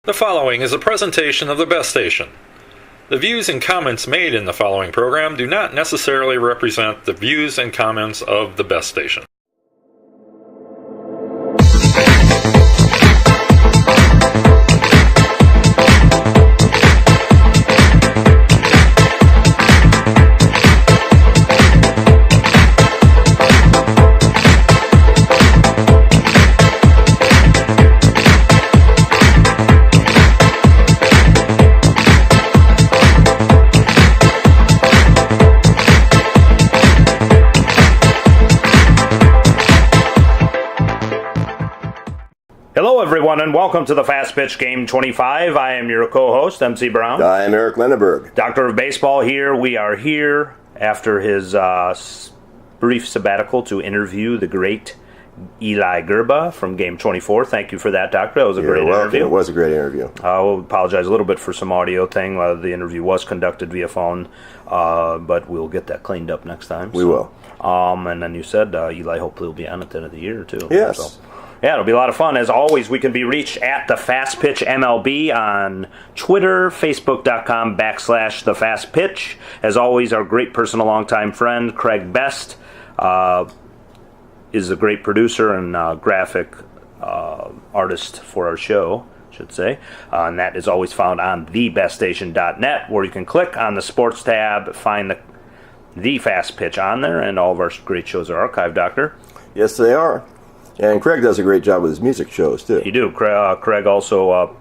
The following is a presentation of the Best Station. The views and comments made in the following program do not necessarily represent the views and comments of the Best Station. Hello, everyone, and welcome to the Fast Pitch Game 25. I am your co-host, MC Brown. I am Eric Lenneberg. Doctor of Baseball here. We are here after his brief sabbatical to interview the great Eli Gerba from Game 24. Thank you for that, Doctor. That was a great interview. It was a great interview. We'll apologize a little bit for some audio thing. The interview was conducted via phone, but we'll get that cleaned up next time. We will. And then you said Eli hopefully will be on at the end of the year, too. Yes. So, yeah, it'll be a lot of fun. As always, we can be reached at the Fast Pitch MLB on Twitter, Facebook.com/the Fast Pitch. As always, our great person, a longtime friend, Craig Best, is a great producer and graphic artist for our show, I should say. And that is always found on thebeststation.net, where you can click on the sports tab, find the Fast Pitch on there, and all of our great shows are archived, Doctor. Yes, they are. And Craig does a great job with his music shows, too. You do. Craig also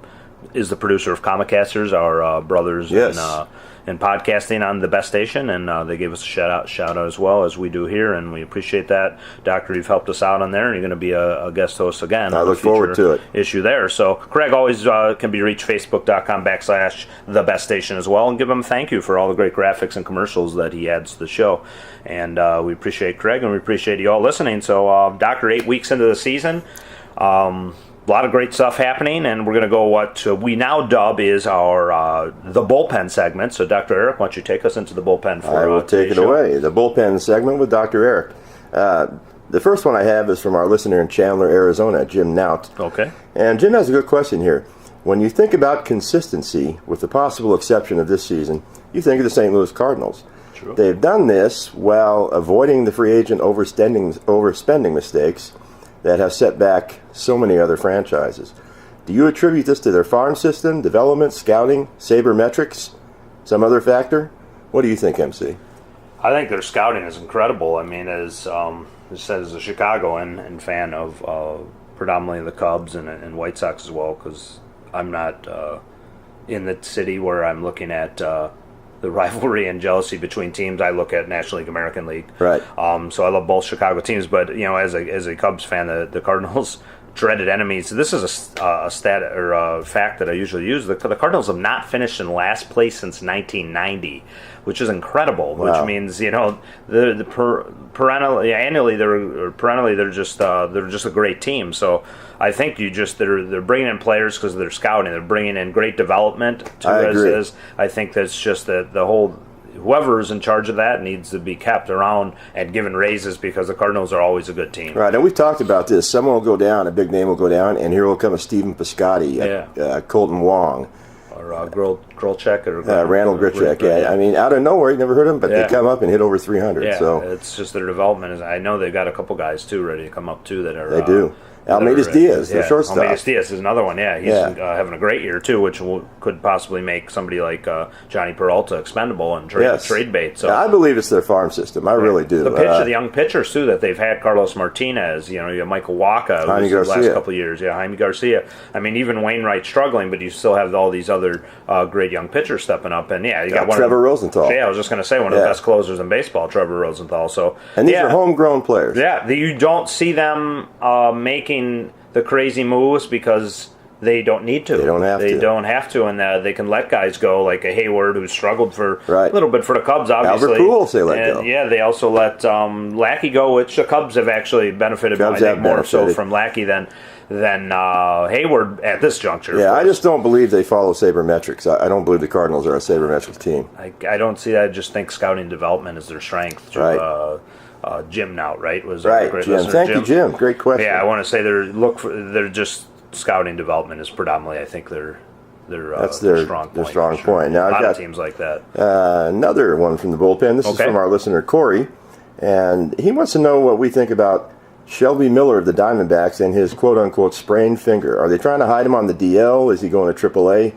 is the producer of Comicasters, our brothers in podcasting on the Best Station, and they gave us a shout out as well, as we do here, and we appreciate that. Doctor, you've helped us out on there, and you're going to be a guest host again. I look forward to it. Issue there. So Craig always can be reached Facebook.com/the Best Station as well, and give him a thank you for all the great graphics and commercials that he adds to the show. And we appreciate Craig, and we appreciate you all listening. So, Doctor, 8 weeks into the season, a lot of great stuff happening, and we're going to go what we now dub is our the bullpen segment. So, Dr. Eric, why don't you take us into the bullpen for I will take it away. The bullpen segment with Dr. Eric. The first one I have is from our listener in Chandler, Arizona, Jim Nout. Okay. And Jim has a good question here. When you think about consistency, with the possible exception of this season, you think of the St. Louis Cardinals. True. They've done this while avoiding the free agent overspending mistakes that have set back so many other franchises. Do you attribute this to their farm system, development, scouting, sabermetrics, some other factor? What do you think, MC? I think their scouting is incredible. I mean, as a Chicagoan and fan of predominantly the Cubs and White Sox as well, because I'm not in the city where I'm looking at the rivalry and jealousy between teams. I look at National League, American League. Right. So I love both Chicago teams, but as a Cubs fan, the Cardinals dreaded enemies. This is a stat or a fact that I usually use. The Cardinals have not finished in last place since 1990, which is incredible. Wow. Which means perennially they're just a great team. So I think they're bringing in players because of their scouting. They're bringing in great development. I think that's just the whole. Whoever is in charge of that needs to be kept around and given raises, because the Cardinals are always a good team. Right, and we've talked about this. Someone will go down, a big name will go down, and here will come a Stephen Piscotty, Colton Wong. Or Grolchek. Or Randall Grichuk, yeah. I mean, out of nowhere, you never heard of them, but they come up and hit over 300. Yeah, so it's just their development. I know they've got a couple guys, too, ready to come up, too, that are... They do. Almeida Diaz, their shortstop. Almeida Diaz is another one, yeah. He's having a great year, too, which could possibly make somebody like Johnny Peralta expendable and trade bait. So I believe it's their farm system. I really do. The young pitchers, too, that they've had, Carlos Martinez, you have Michael Wacha, Jaime the Garcia. last couple of years. Yeah, Jaime Garcia. I mean, even Wainwright struggling, but you still have all these other great young pitchers stepping up. And, you got one Trevor Rosenthal. Yeah, I was just going to say, one of the best closers in baseball, Trevor Rosenthal. So, and these are homegrown players. Yeah, you don't see them making the crazy moves because they don't need to. They don't have to, and they can let guys go like a Hayward, who struggled for a little bit for the Cubs, obviously. Albert Pujols they let go. Yeah, they also let Lackey go, which the Cubs have actually benefited more so from Lackey than Hayward at this juncture. Yeah, I just don't believe they follow sabermetrics. I don't believe the Cardinals are a sabermetrics team. I don't see that. I just think scouting development is their strength. Jim Nout, right? Great Jim. Thank you, Jim. Great question. Yeah, I want to say they're just scouting development is predominantly, I think, their That's their strong point. their strong for point. Now, a I've lot got of teams like that. another one from the bullpen. This is Okay. from our listener Corey, and he wants to know what we think about Shelby Miller of the Diamondbacks and his quote-unquote sprained finger. Are they trying to hide him on the DL? Is he going to AAA?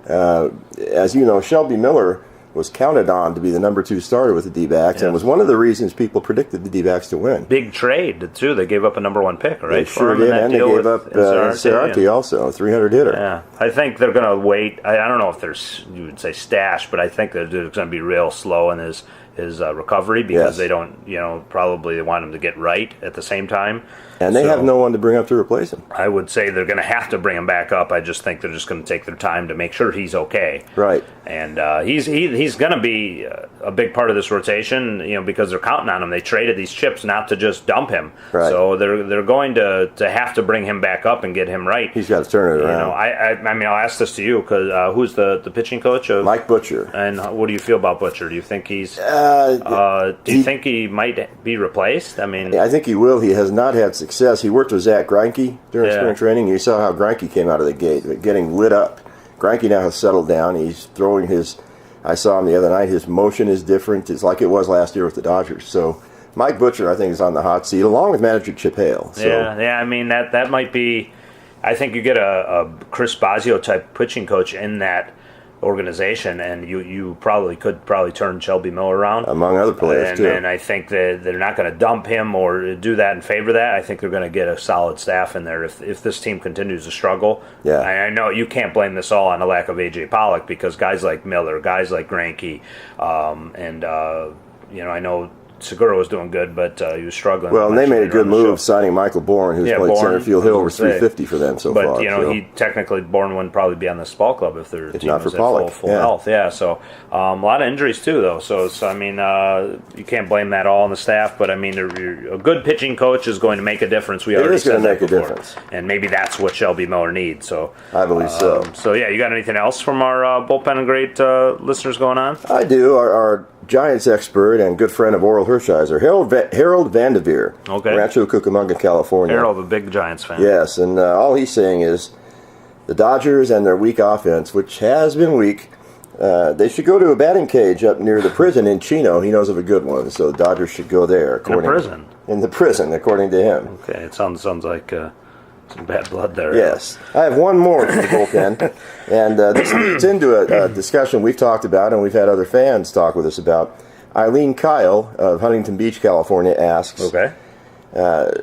As you know, Shelby Miller was counted on to be the number 2 starter with the D-backs, and was one of the reasons people predicted the D-backs to win. Big trade too. They gave up a number 1 pick, right? They for sure him in did, that and they deal gave with up Inciarte, Cerati also, a 300 hitter. Yeah, I think they're going to wait. I don't know if there's, you would say stash, but I think they're going to be real slow in his recovery because Yes. they don't, probably they want him to get right at the same time. And they So, have no one to bring up to replace him. I would say they're going to have to bring him back up. I just think they're just going to take their time to make sure he's okay. Right. And he's going to be a big part of this rotation, because they're counting on him. They traded these chips not to just dump him. Right. So they're going to have to bring him back up and get him right. He's got to turn it around. I mean, I'll ask this to you because who's the pitching coach of Mike Butcher. And what do you feel about Butcher? Do you think he's? Do you think he might be replaced? I mean, I think he will. He has not had success. He worked with Zach Greinke during spring training. You saw how Greinke came out of the gate, getting lit up. Greinke now has settled down. He's throwing I saw him the other night. His motion is different. It's like it was last year with the Dodgers. So Mike Butcher, I think, is on the hot seat, along with manager Chip Hale. So, yeah. I mean, that might be. I think you get a Chris Bosio type pitching coach in that organization, and you could turn Shelby Miller around, among other players, too. And I think that they're not going to dump him or do that in favor of that. I think they're going to get a solid staff in there if this team continues to struggle. Yeah. I know you can't blame this all on the lack of A.J. Pollock because guys like Miller, guys like Greinke, I know Segura was doing good, but he was struggling. Well, and they made a good move So. signing Michael Bourne, who's played Bourne, center field. He'll over I was gonna say. 350 for them so But far. he technically Bourne wouldn't probably be on this ball club if their team not was for at Pollock. full Yeah. health. Yeah, so a lot of injuries too, though. So I mean, you can't blame that all on the staff. But I mean, a good pitching coach is going to make a difference. We already is going said to that make a before. difference, and maybe that's what Shelby Miller needs. So I believe so. So yeah, you got anything else from our bullpen and great listeners going on? I do. Our Giants expert and good friend of Oral Hershiser, Harold Vanderveer, Okay. Rancho Cucamonga, California. Harold, a big Giants fan. Yes, and all he's saying is the Dodgers and their weak offense, which has been weak, they should go to a batting cage up near the prison in Chino. He knows of a good one, so the Dodgers should go there. In a prison. In the prison, according to him. Okay, it sounds like some bad blood there. Yes. I have one more from the bullpen, and this leads into a discussion we've talked about, and we've had other fans talk with us about. Eileen Kyle of Huntington Beach, California, asks, Okay.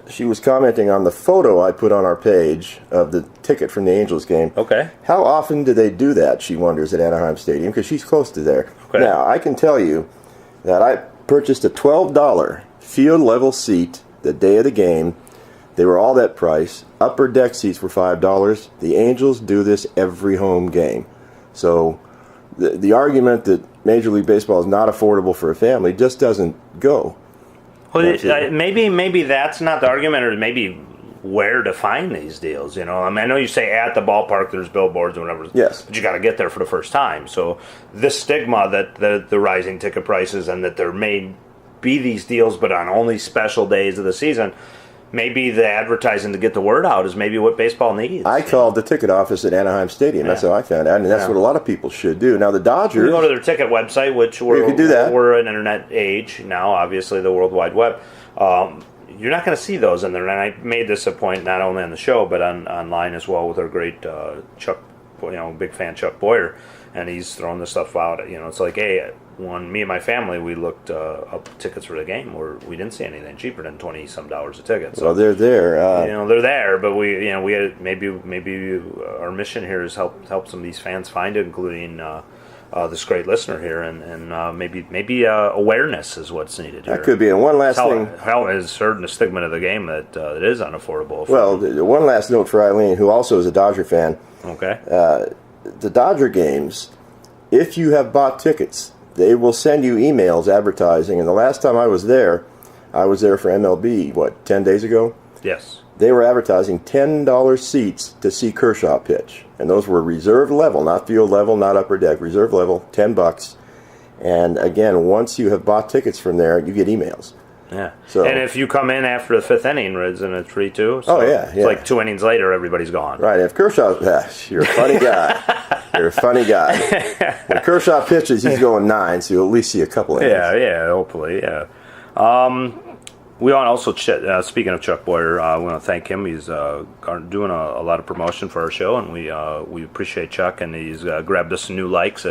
she was commenting on the photo I put on our page of the ticket from the Angels game. Okay. How often do they do that, she wonders, at Anaheim Stadium, because she's close to there. Okay. Now, I can tell you that I purchased a $12 field-level seat the day of the game. They were all that price. Upper deck seats were $5. The Angels do this every home game. So the argument that Major League Baseball is not affordable for a family just doesn't go. Well, maybe that's not the argument, or maybe where to find these deals. I mean, I know you say at the ballpark there's billboards or whatever. Yes. But you got to get there for the first time. So this stigma that the rising ticket prices and that there may be these deals, but on only special days of the season. Maybe the advertising to get the word out is maybe what baseball needs. I called the ticket office at Anaheim Stadium. That's how I found out, and that's what a lot of people should do. Now, the Dodgers... You go to their ticket website, which You can do that. we're an internet age now, obviously, the World Wide Web. You're not going to see those in there, and I made this a point not only on the show, but online as well with our great Chuck, big fan Chuck Boyer, and he's throwing this stuff out. It's like, hey, when me and my family, we looked up tickets for the game where we didn't see anything cheaper than $20-some a ticket. So Well, they're there. they're there, but we had maybe our mission here is help some of these fans find it, including this great listener here, and maybe awareness is what's needed here. That could be. And one last thing. How is certain the stigma of the game that it is unaffordable. Well, one last note for Eileen, who also is a Dodger fan. Okay. The Dodger games, if you have bought tickets, they will send you emails advertising. And the last time I was there for MLB, 10 days ago? Yes. They were advertising $10 seats to see Kershaw pitch. And those were reserve level, not field level, not upper deck, reserve level, $10. And again, once you have bought tickets from there, you get emails. Yeah. So- and if you come in after the fifth inning, it's in a 3-2. Oh, yeah. It's like 2 innings later, everybody's gone. Right, if Kershaw, you're a funny guy. You're a funny guy. When Kershaw pitches, he's going 9, so you'll at least see a couple innings. Yeah, hopefully, yeah. We want to also, speaking of Chuck Boyer, we want to thank him. He's doing a lot of promotion for our show, and we appreciate Chuck, and he's grabbed us some new likes,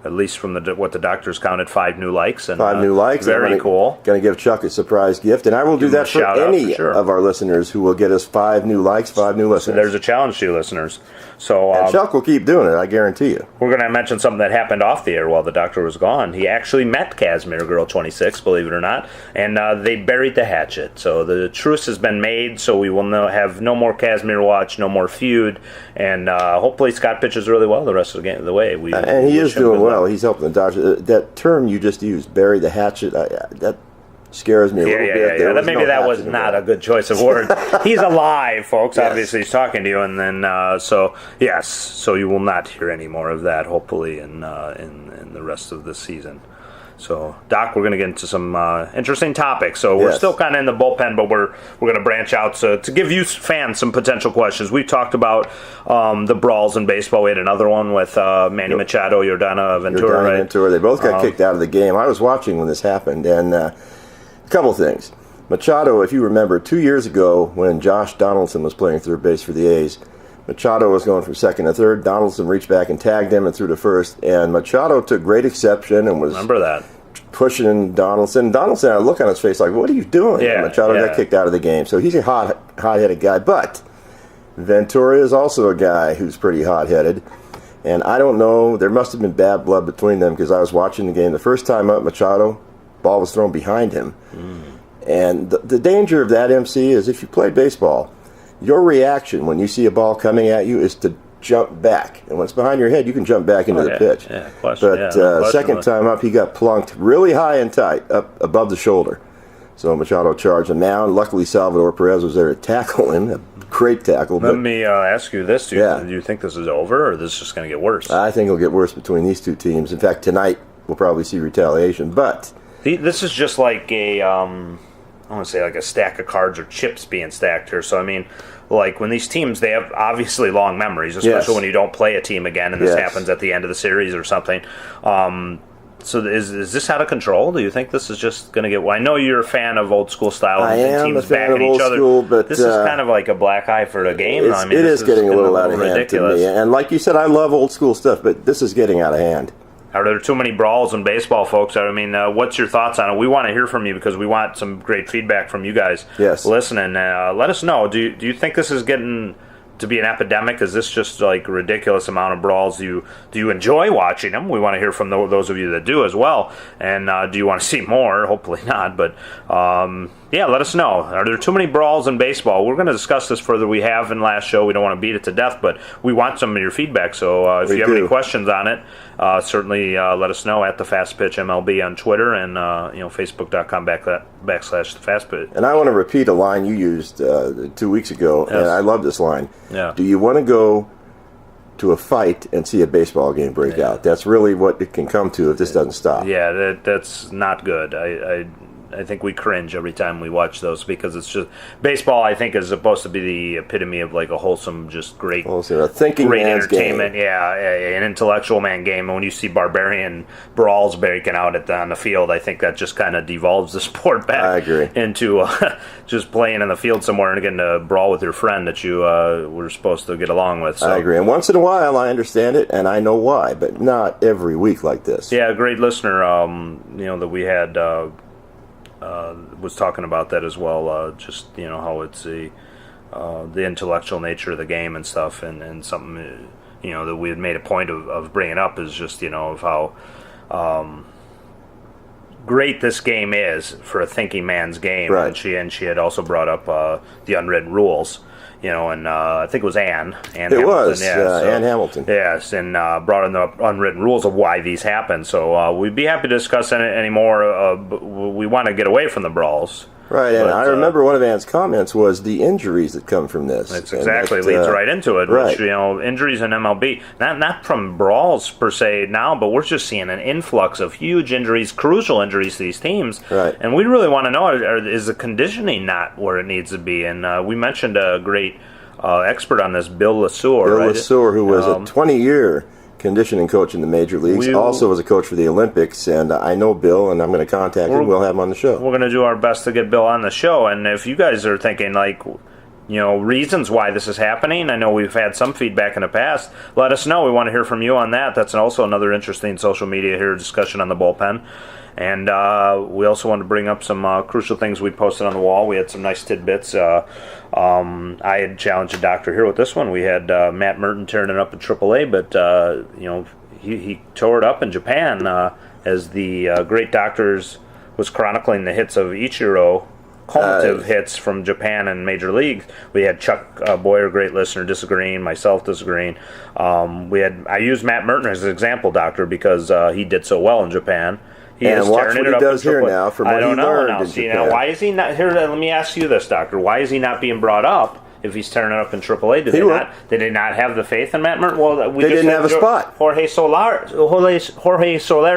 at least from what the doctors counted 5 new likes. And, 5 new likes. Very cool. Going to give Chuck a surprise gift, and I will do that for any of our listeners who will get us 5 new likes, 5 new listeners. There's a challenge to you listeners. So and Chuck will keep doing it, I guarantee you. We're going to mention something that happened off the air while the doctor was gone. He actually met Casimir Girl 26, believe it or not, and they buried the hatchet. So the truce has been made, so we will have no more Casimir watch, no more feud, and hopefully Scott pitches really well the rest of the way. And he is doing well. He's helping the Dodgers. That term you just used, bury the hatchet, that scares me a little bit. Yeah. That was not a good choice of words. He's alive, folks. Yes. Obviously, he's talking to you, and then so you will not hear any more of that. Hopefully, in the rest of the season. So, Doc, we're going to get into some interesting topics. So we're still kind of in the bullpen, but we're going to branch out to give you fans some potential questions. We talked about the brawls in baseball. We had another one with Manny Machado, Yordano Ventura. Right? Ventura. They both got kicked out of the game. I was watching when this happened, and a couple things. Machado, if you remember, 2 years ago when Josh Donaldson was playing third base for the A's, Machado was going from second to third. Donaldson reached back and tagged him and threw to first. And Machado took great exception and was pushing Donaldson. Donaldson had a look on his face like, what are you doing? Yeah, and Machado got kicked out of the game. So he's a hot-headed guy. But Ventura is also a guy who's pretty hot-headed. And I don't know, there must have been bad blood between them because I was watching the game. The first time up, Machado, ball was thrown behind him. And the danger of that, MC, is if you play baseball, your reaction when you see a ball coming at you is to jump back. And when it's behind your head, you can jump back into the pitch. But second time up, he got plunked really high and tight, up above the shoulder. So Machado charged him down. Luckily, Salvador Perez was there to tackle him. A great tackle. Let me ask you this. Do you think this is over, or this is just going to get worse? I think it'll get worse between these two teams. In fact, tonight we'll probably see retaliation. But this is just like I want to say like a stack of cards or chips being stacked here. So, I mean, like when these teams, they have obviously long memories, especially when you don't play a team again and this happens at the end of the series or something. So is this out of control? Do you think this is just going to get... Well, I know you're a fan of old school style and teams backing each other. School, but this is kind of like a black eye for the game. It is getting a little out of hand to me. And like you said, I love old school stuff, but this is getting out of hand. Are there too many brawls in baseball, folks? I mean, what's your thoughts on it? We want to hear from you because we want some great feedback from you guys listening. Let us know. Do you think this is getting to be an epidemic? Is this just like a ridiculous amount of brawls? Do you enjoy watching them? We want to hear from those of you that do as well. And do you want to see more? Hopefully not. But let us know. Are there too many brawls in baseball? We're going to discuss this further. We have in last show. We don't want to beat it to death, but we want some of your feedback. So if you have any questions on it, certainly let us know at the Fast Pitch MLB on Twitter and Facebook.com /the Fast Pitch. And I want to repeat a line you used 2 weeks ago, and I love this line. Yeah. Do you want to go to a fight and see a baseball game break out? That's really what it can come to if this doesn't stop. Yeah, that's not good. I think we cringe every time we watch those because it's just baseball. I think is supposed to be the epitome of like a wholesome, just great, a thinking great man's entertainment. game. Yeah, an intellectual man game. And when you see barbarian brawls breaking out on the field, I think that just kind of devolves the sport back into just playing in the field somewhere and getting a brawl with your friend that you were supposed to get along with. So. I agree. And once in a while, I understand it, and I know why, but not every week like this. Yeah, a great listener, that we had. Was talking about that as well, just how it's the intellectual nature of the game and stuff, and something that we had made a point of bringing up is just of how great this game is for a thinking man's game. Right. And she had also brought up the unwritten rules. And I think it was Ann Hamilton. It was, Ann Hamilton. Yes, and brought in the unwritten rules of why these happen. So we'd be happy to discuss any more. But we want to get away from the brawls. Right, and I remember one of Ann's comments was the injuries that come from this. That's exactly leads right into it. Right. Which, injuries in MLB, not from brawls per se now, but we're just seeing an influx of huge injuries, crucial injuries to these teams. Right. And we really want to know, is the conditioning not where it needs to be? And we mentioned a great expert on this, Bill Lasur. Bill Lasur, who was a 20-year conditioning coach in the major leagues. We- Also was a coach for the Olympics, and I know Bill, and I'm going to contact him. We'll have him on the show. We're going to do our best to get Bill on the show. And if you guys are thinking, like, reasons why this is happening, I know we've had some feedback in the past. Let us know. We want to hear from you on that. That's also another interesting social media here discussion on the bullpen. And we also want to bring up some crucial things we posted on the wall. We had some nice tidbits. I had challenged the doctor here with this one. We had Matt Merton tearing it up in AAA, but he tore it up in Japan as the great doctors was chronicling the hits of Ichiro, cumulative hits from Japan and major leagues. We had Chuck Boyer, great listener, disagreeing, myself disagreeing. I used Matt Merton as an example, doctor, because he did so well in Japan. And watch what he does here now from what he learned in Japan. Now, why is he not here? Let me ask you this, doctor. Why is he not being brought up if he's tearing it up in AAA? Did they not have the faith in Matt Merton? Well, they didn't have a spot. Jorge Soler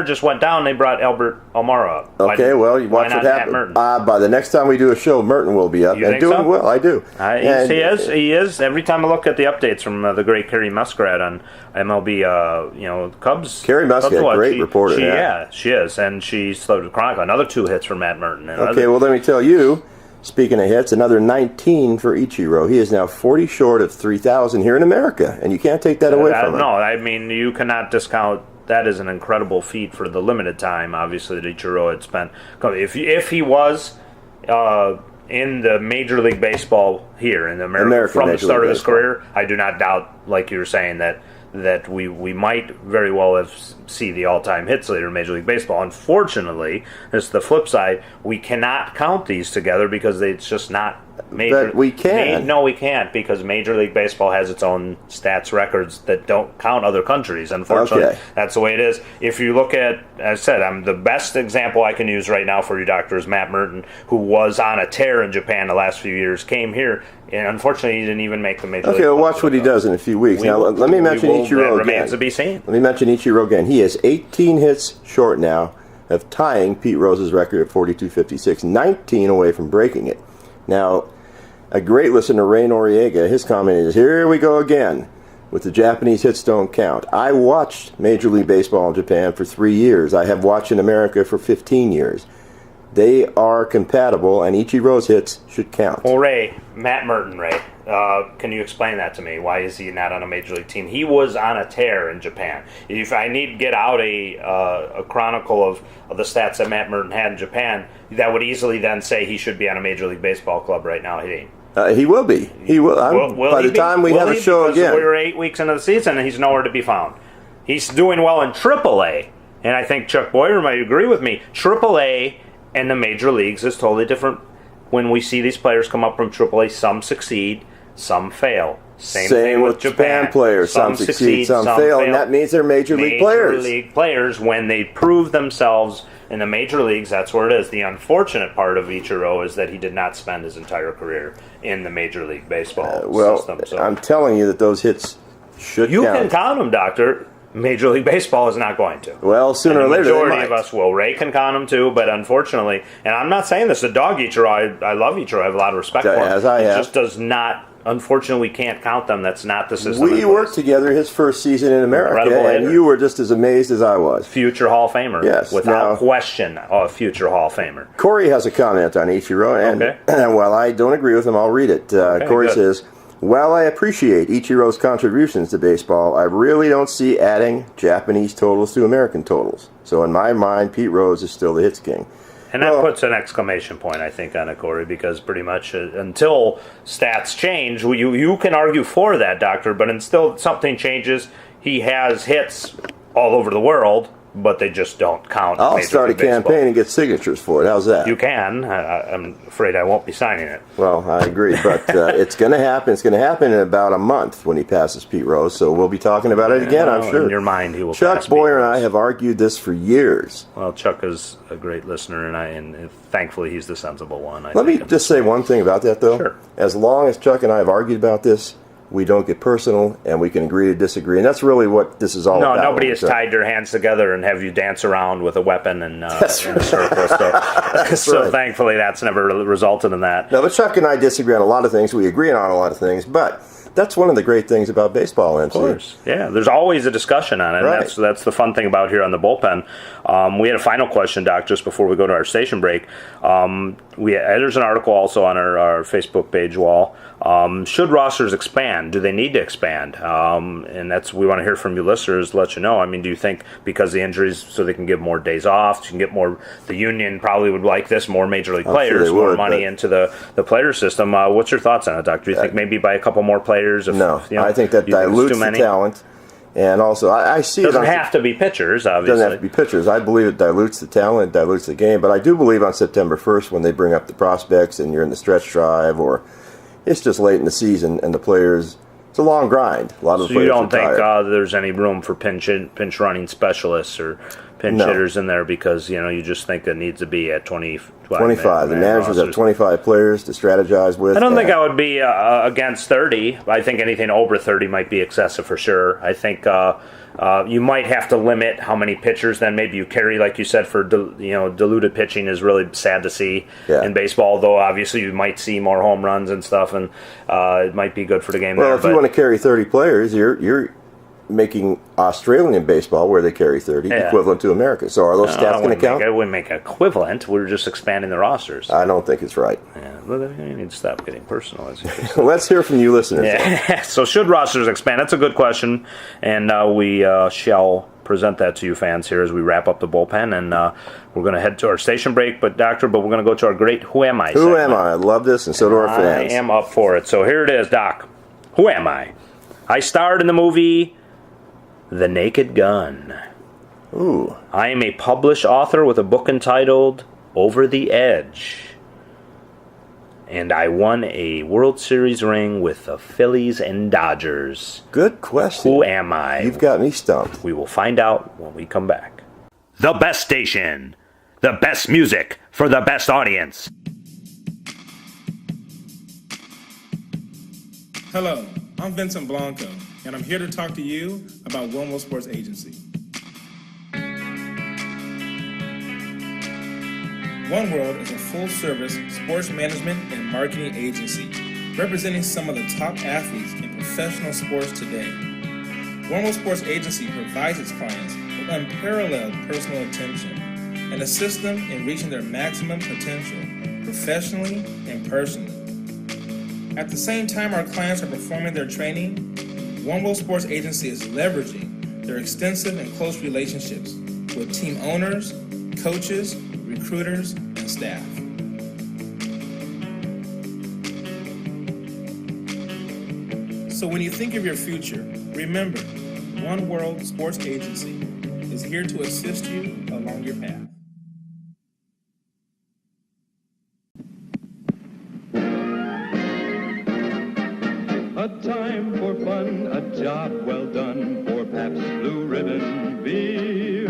just went down. They brought Albert Almora up. Okay, well, you watch what happens. By the next time we do a show, Merton will be up and doing well. I do. He is. Every time I look at the updates from the great Carrie Muskrat on MLB, Cubs. Carrie Muskrat, great reporter. She is, and she slowed to chronicle another 2 hits for Matt Merton. Okay, well, let me tell you. Speaking of hits, another 19 for Ichiro. He is now 40 short of 3,000 here in America, and you can't take that away from him. No, I mean, you cannot discount. That is an incredible feat for the limited time, obviously, that Ichiro had spent. If he was in the Major League Baseball here in America from the start of his career, I do not doubt, like you were saying, that we might very well see the all-time hits leader in Major League Baseball. Unfortunately, it's the flip side. We cannot count these together because it's just not major. But we can. No, we can't, because Major League Baseball has its own stats records that don't count other countries. Unfortunately, that's the way it is. If you look at, as I said, the best example I can use right now for you, doctor, is Matt Merton, who was on a tear in Japan the last few years, came here, and unfortunately he didn't even make the Major League. Okay, well, watch what he does in a few weeks. Now, let me mention Ichiro again. Remains to be seen. Let me mention Ichiro again. He is 18 hits short now of tying Pete Rose's record at 42.56, 19 away from breaking it. Now, a great listener, Ray Noriega, his comment is, here we go again with the Japanese hits don't count. I watched Major League Baseball in Japan for 3 years. I have watched in America for 15 years. They are compatible, and Ichiro's hits should count. Well, Matt Merton, can you explain that to me? Why is he not on a Major League team? He was on a tear in Japan. If I need to get out a chronicle of the stats that Matt Merton had in Japan, that would easily then say he should be on a Major League Baseball club right now. He ain't. He will be. He will. By the time we have a show again. We're 8 weeks into the season, and he's nowhere to be found. He's doing well in AAA, and I think Chuck Boyer might agree with me. AAA and the major leagues is totally different. When we see these players come up from AAA, some succeed, some fail. Same thing with Japan players. Some succeed, some fail, and that means they're major league players. Major league players, when they prove themselves in the major leagues, that's where it is. The unfortunate part of Ichiro is that he did not spend his entire career in the Major League Baseball system. So I'm telling you that those hits should count. You can count them, doctor. Major League Baseball is not going to. Well, sooner or later, the majority of us will. Ray can count them too, but unfortunately, and I'm not saying this to dog Ichiro. I love Ichiro. I have a lot of respect for him. As I have. It just does not. Unfortunately, we can't count them. That's not the system. We worked together his first season in America, and you were just as amazed as I was. Future Hall of Famer. Yes. Without question, a future Hall of Famer. Corey has a comment on Ichiro, and while I don't agree with him, I'll read it. Corey says, while I appreciate Ichiro's contributions to baseball, I really don't see adding Japanese totals to American totals. So in my mind, Pete Rose is still the hits king. And that puts an exclamation point, I think, on it, Corey, because pretty much until stats change, you can argue for that, doctor, but until something changes, he has hits all over the world, but they just don't count. I'll start a campaign and get signatures for it. How's that? You can. I'm afraid I won't be signing it. Well, I agree, but it's going to happen. It's going to happen in about a month when he passes Pete Rose, so we'll be talking about it again, I'm sure. In your mind, he will Chuck pass Boyer and I have argued this for years. Well, Chuck is a great listener, and thankfully he's the sensible one. Let me just say one thing about that, though. Sure. As long as Chuck and I have argued about this, we don't get personal, and we can agree to disagree, and that's really what this is all about. No, nobody has tied their hands together and have you dance around with a weapon and in a circle. So thankfully, that's never resulted in that. No, but Chuck and I disagree on a lot of things. We agree on a lot of things, but That's one of the great things about baseball, MC. Of course, yeah. There's always a discussion on it. And Right. that's the fun thing about here on the bullpen. We had a final question, Doc, just before we go to our station break. There's an article also on our Facebook page wall. Should rosters expand? Do they need to expand? And we want to hear from you listeners. Let you know. I mean, do you think because the injuries, so they can give more days off, you can get more? The union probably would like this, more major league players, they more would, money but- into the player system. What's your thoughts on it, Doc? Do you think maybe by a couple more players? No, I think that you think it's dilutes too the many? talent. And also, I see Doesn't it. have to be pitchers, It obviously. doesn't have to be pitchers. I believe it dilutes the talent, dilutes the game. But I do believe on September 1st, when they bring up the prospects and you're in the stretch drive, or it's just late in the season, and the players, it's a long grind. A lot of the So players you don't are think tired. there's any room for pinch running specialists or pinch No. hitters in there because you just think it needs to be at 25. 25. The man managers have rosters. 25 players to strategize with. I don't think and- I would be against 30. I think anything over 30 might be excessive for sure. I think you might have to limit how many pitchers then maybe you carry, like you said, for diluted pitching is really sad to see in baseball, though obviously you might see more home runs and stuff, and it might be good for the game Well, there. if you want to carry 30 players, you're making Australian baseball, where they carry 30, Yeah. equivalent to America. So are those stats going to count? I wouldn't make equivalent. We're just expanding the rosters. I don't think it's right. Yeah, well, you need to stop getting personal, as you just said. Let's hear from you listeners. Yeah. So should rosters expand? That's a good question, and we shall present that to you fans here as we wrap up the bullpen, and we're going to head to our station break. But we're going to go to our great Who Am I Who segment. am I? I love this, and so do our fans. I am up for it. So here it is, Doc. Who am I? I starred in the movie The Naked Gun. Ooh. I am a published author with a book entitled Over the Edge. And I won a World Series ring with the Phillies and Dodgers. Good question. Who am I? You've got me stumped. We will find out when we come back. The best station. The best music for the best audience. Hello, I'm Vincent Blanco, and I'm here to talk to you about One World Sports Agency. One World is a full-service sports management and marketing agency representing some of the top athletes in professional sports today. One World Sports Agency provides its clients with unparalleled personal attention and assists them in reaching their maximum potential professionally and personally. At the same time our clients are performing their training, One World Sports Agency is leveraging their extensive and close relationships with team owners, coaches, recruiters, and staff. So when you think of your future, remember, One World Sports Agency is here to assist you along your path. A time for fun, a job well done for Pabst Blue Ribbon beer.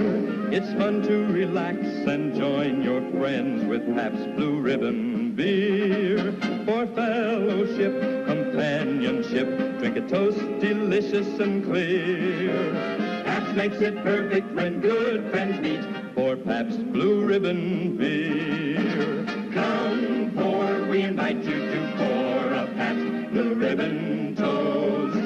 It's fun to relax and join your friends with Pabst Blue Ribbon beer. For fellowship, companionship, drink a toast delicious and clear. Pabst makes it perfect when good friends meet for Pabst Blue Ribbon beer. Come pour, we invite you to pour a Pabst Blue Ribbon toast.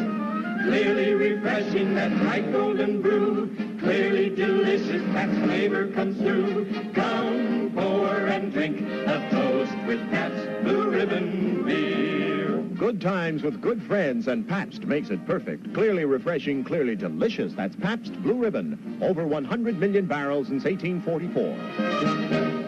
Clearly refreshing, that bright golden brew. Clearly delicious, that flavor comes through. Come pour and drink a toast with Pabst Blue Ribbon beer. Good times with good friends, and Pabst makes it perfect. Clearly refreshing, clearly delicious. That's Pabst Blue Ribbon. Over 100 million barrels since 1844.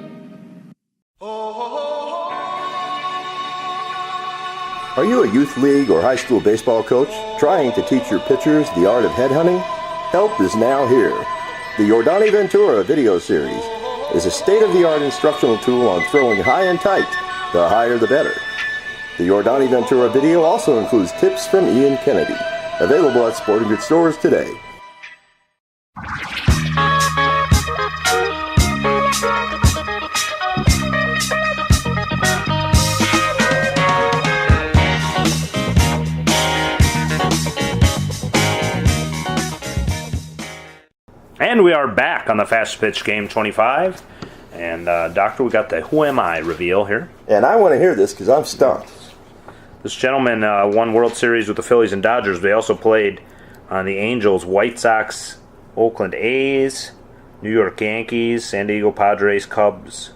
Are you a youth league or high school baseball coach trying to teach your pitchers the art of headhunting? Help is now here. The Yordani Ventura video series is a state-of-the-art instructional tool on throwing high and tight. The higher the better. The Yordani Ventura video also includes tips from Ian Kennedy. Available at sporting goods stores today. And we are back on the Fast Pitch Game 25. And, Doctor, we got the Who Am I reveal here. And I want to hear this because I'm stumped. This gentleman won World Series with the Phillies and Dodgers, but he also played on the Angels, White Sox, Oakland A's, New York Yankees, San Diego Padres, Cubs,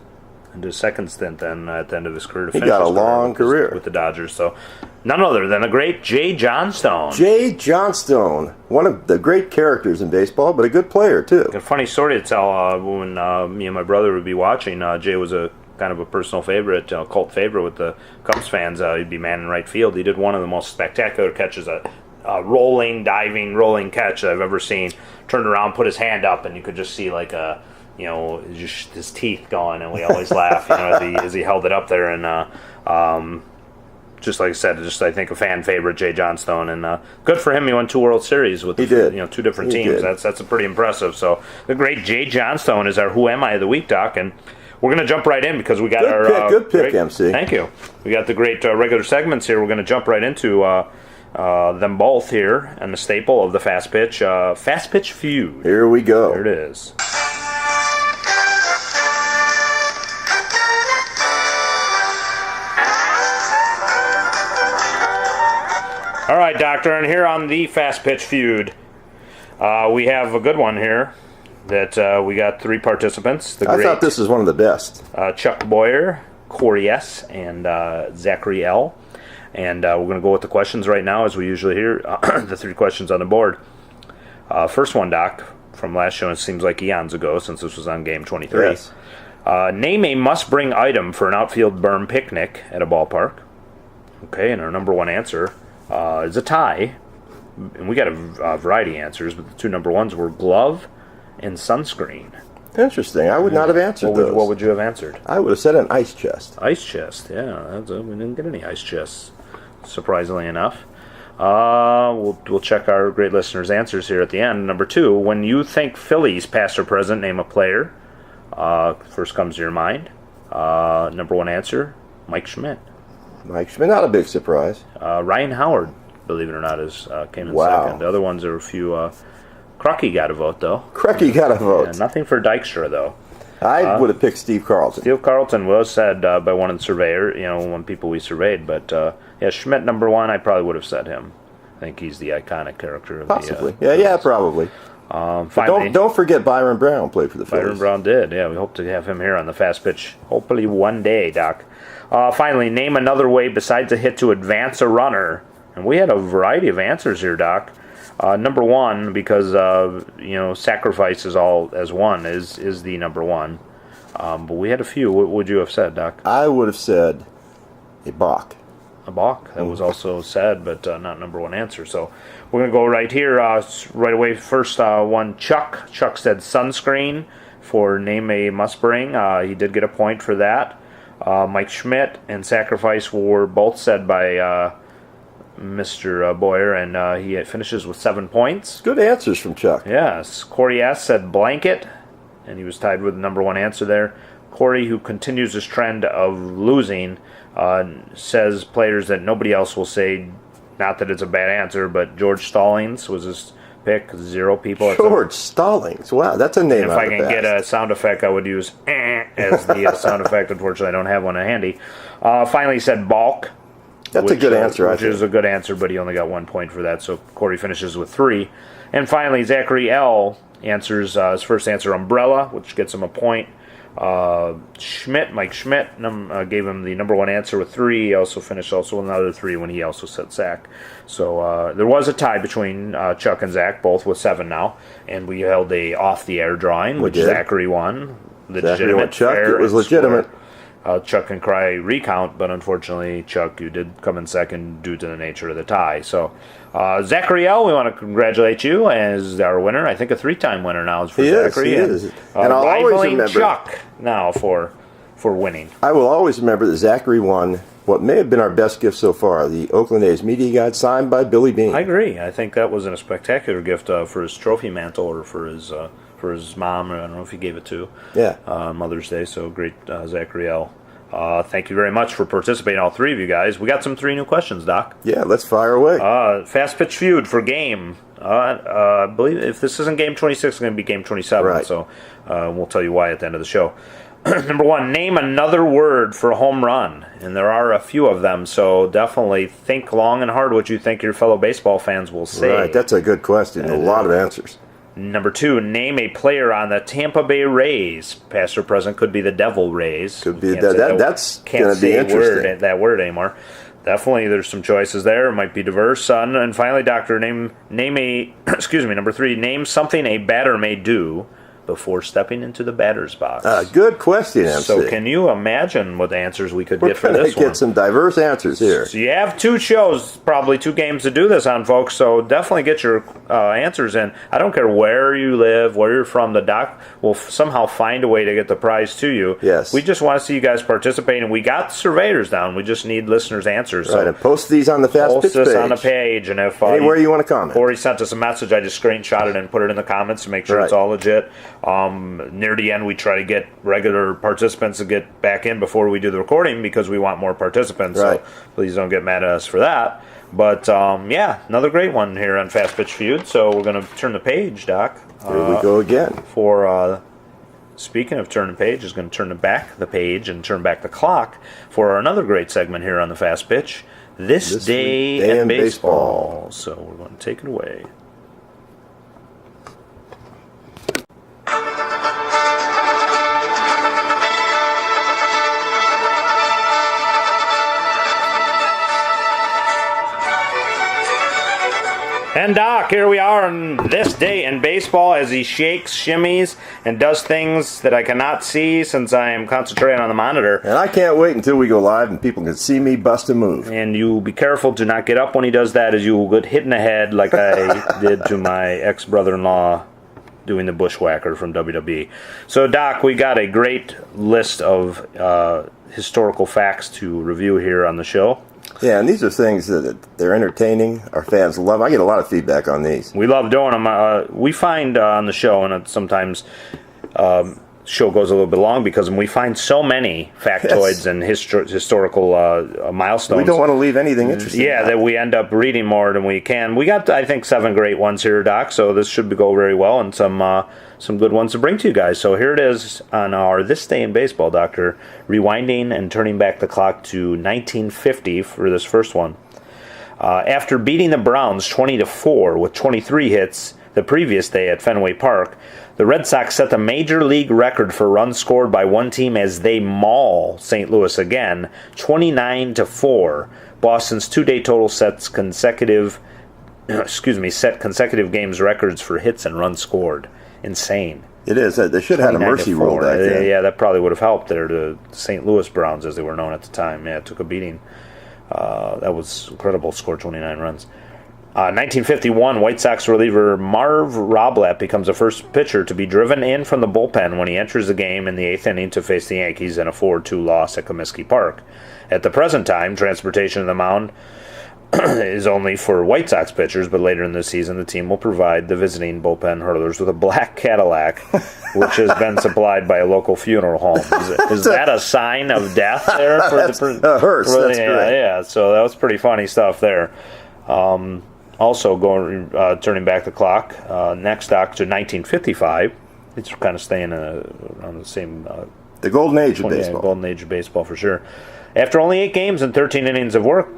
and his second stint then at the end of his career. He got a long career with the Dodgers. So none other than the great Jay Johnstone. Jay Johnstone, one of the great characters in baseball, but a good player too. A funny story to tell. When me and my brother would be watching, Jay was a kind of a personal favorite, cult favorite with the Cubs fans. He'd be manning right field. He did one of the most spectacular catches, a rolling catch I've ever seen. Turned around, put his hand up, and you could just see like just his teeth going, and we always laugh, as he held it up there. And just like I said, I think a fan favorite, Jay Johnstone, and good for him. He won 2 World Series with two different teams. That's a pretty impressive. So the great Jay Johnstone is our Who Am I of the Week, Doc, and we're going to jump right in because we got good pick, MC. Thank you. We got the great regular segments here. We're going to jump right into them both here, and the staple of the Fast Pitch Feud. Here we go. There it is. All right, Doctor, and here on the Fast Pitch Feud, we have a good one here that we got 3 participants. I thought this was one of the best. Chuck Boyer, Corey S., and Zachary L. And we're going to go with the questions right now, as we usually hear. The 3 questions on the board. First one, Doc, from last show, it seems like eons ago, since this was on game 23. Yes. Name a must-bring item for an outfield berm picnic at a ballpark. Okay, and our number 1 answer is a tie. And we got a variety of answers, but the 2 number 1s were glove and sunscreen. Interesting. I would not have answered those. What would you have answered? I would have said an ice chest. Ice chest, yeah. We didn't get any ice chests, surprisingly enough. We'll check our great listeners' answers here at the end. Number 2, when you think Phillies, past or present, name a player. First comes to your mind. Number 1 answer, Mike Schmidt. Mike Schmidt, not a big surprise. Ryan Howard, believe it or not, came in second. The other ones are a few. Crucky got a vote, though. Crucky got a vote. Yeah, nothing for Dykstra, though. I would have picked Steve Carlton. Steve Carlton was said by one of the surveyor, one people we surveyed. But Schmidt, number 1, I probably would have said him. I think he's the iconic character of possibly. the Probably. Finally, don't forget Byron Brown played for the Phillies. Byron Brown did. Yeah, we hope to have him here on the Fast Pitch. Hopefully one day, Doc. Finally, name another way besides a hit to advance a runner. And we had a variety of answers here, Doc. Number 1, because sacrifice is all as one is the number 1. But we had a few. What would you have said, Doc? I would have said a balk. A balk. That was also said, but not number 1 answer. So we're going to go right here, right away. First one, Chuck. Chuck said sunscreen for name a must bring. He did get a point for that. Mike Schmidt and sacrifice were both said by Mr. Boyer, and he finishes with 7 points. Good answers from Chuck. Yes. Corey S. said blanket, and he was tied with the number 1 answer there. Corey, who continues his trend of losing, says players that nobody else will say. Not that it's a bad answer, but George Stallings was his pick. 0 people. George Stallings. Wow, that's a name. If I can get a sound effect, I would use as the sound effect. Unfortunately, I don't have one handy. Finally, he said balk. That's a good answer, Which is a good answer, but he only got 1 point for that, so Corey finishes with 3. And finally, Zachary L. answers his first answer, umbrella, which gets him a point. Mike Schmidt gave him the number 1 answer with 3. He also finished with another 3 when he also said Zach. So there was a tie between Chuck and Zach, both with 7 now, and we held a off-the-air drawing, which Zachary won. Legitimate. Chuck, it was legitimate. Chuck can cry recount, but unfortunately, Chuck, you did come in second due to the nature of the tie. So, Zachary L., we want to congratulate you as our winner. I think a 3-time winner now is for Zachary. He is. And I'll always remember Chuck now for winning. I will always remember that Zachary won what may have been our best gift so far, the Oakland A's Media Guide signed by Billy Beane. I agree. I think that was a spectacular gift for his trophy mantle or for his mom. I don't know if he gave it to Mother's Day. So great, Zachary L. Thank you very much for participating, all 3 of you guys. We got some 3 new questions, Doc. Yeah, let's fire away. Fast Pitch Feud for game. I believe if this isn't game 26, it's going to be game 27. Right. So we'll tell you why at the end of the show. Number 1, name another word for home run. And there are a few of them, so definitely think long and hard what you think your fellow baseball fans will say. Right, that's a good question. A lot of answers. Number 2, name a player on the Tampa Bay Rays. Past or present, could be the Devil Rays. Could be that's going to be interesting. That word anymore. Definitely, there's some choices there. It might be diverse. And finally, Doctor, name a number 3, name something a batter may do before stepping into the batter's box. Good question, MC. So can you imagine what answers we could We're get for gonna this get one? some diverse answers here. So you have 2 shows, probably 2 games to do this on, folks, so definitely get your answers in. I don't care where you live, where you're from, the doc will somehow find a way to get the prize to you. Yes. We just want to see you guys participate, and we got surveyors down. We just need listeners' answers. Right, and post these on the Fast Pitch Post this page. on the page, and if Anywhere you want to comment. Corey sent us a message, I just screenshot it and put it in the comments to make sure it's all legit. Near the end, we try to get regular participants to get back in before we do the recording because we want more participants. Right. So please don't get mad at us for that. But yeah, another great one here on Fast Pitch Feud. So we're going to turn the page, Doc. Here we go again. For speaking of turn the page, is going to turn back the page and turn back the clock for another great segment here on the Fast Pitch. This day in baseball. So we're going to take it away. And Doc, here we are on this day in baseball as he shakes, shimmies, and does things that I cannot see since I am concentrating on the monitor. And I can't wait until we go live and people can see me bust a move. And you be careful to not get up when he does that, as you will get hit in the head like I did to my ex-brother-in-law doing the Bushwhacker from WWE. So, Doc, we got a great list of historical facts to review here on the show. Yeah, and these are things that they're entertaining. Our fans love. I get a lot of feedback on these. We love doing them. We find on the show, and sometimes show goes a little bit long because we find so many factoids and historical milestones. We don't want to leave anything interesting. Yeah, that we end up reading more than we can. We got, I think, 7 great ones here, Doc, so this should go very well, and some good ones to bring to you guys. So here it is on our This Day in Baseball, Doctor, rewinding and turning back the clock to 1950 for this first one. After beating the Browns 20-4 with 23 hits the previous day at Fenway Park, the Red Sox set the major league record for runs scored by one team as they maul St. Louis again, 29-4. Boston's 2-day total set consecutive games records for hits and runs scored. Insane. It is. They should have had a mercy rule back then. Yeah, that probably would have helped there. The St. Louis Browns, as they were known at the time, it took a beating. That was incredible. Scored 29 runs. 1951, White Sox reliever Marv Roblat becomes the first pitcher to be driven in from the bullpen when he enters the game in the 8th inning to face the Yankees in a 4-2 loss at Comiskey Park. At the present time, transportation to the mound is only for White Sox pitchers, but later in the season, the team will provide the visiting bullpen hurlers with a black Cadillac, which has been supplied by a local funeral home. Is that a sign of death there? That's a hearse. That's great. Yeah, so that was pretty funny stuff there. Also, turning back the clock, next Doc to 1955. It's kind of staying on the same... the golden age of baseball. Golden age of baseball, for sure. After only 8 games and 13 innings of work,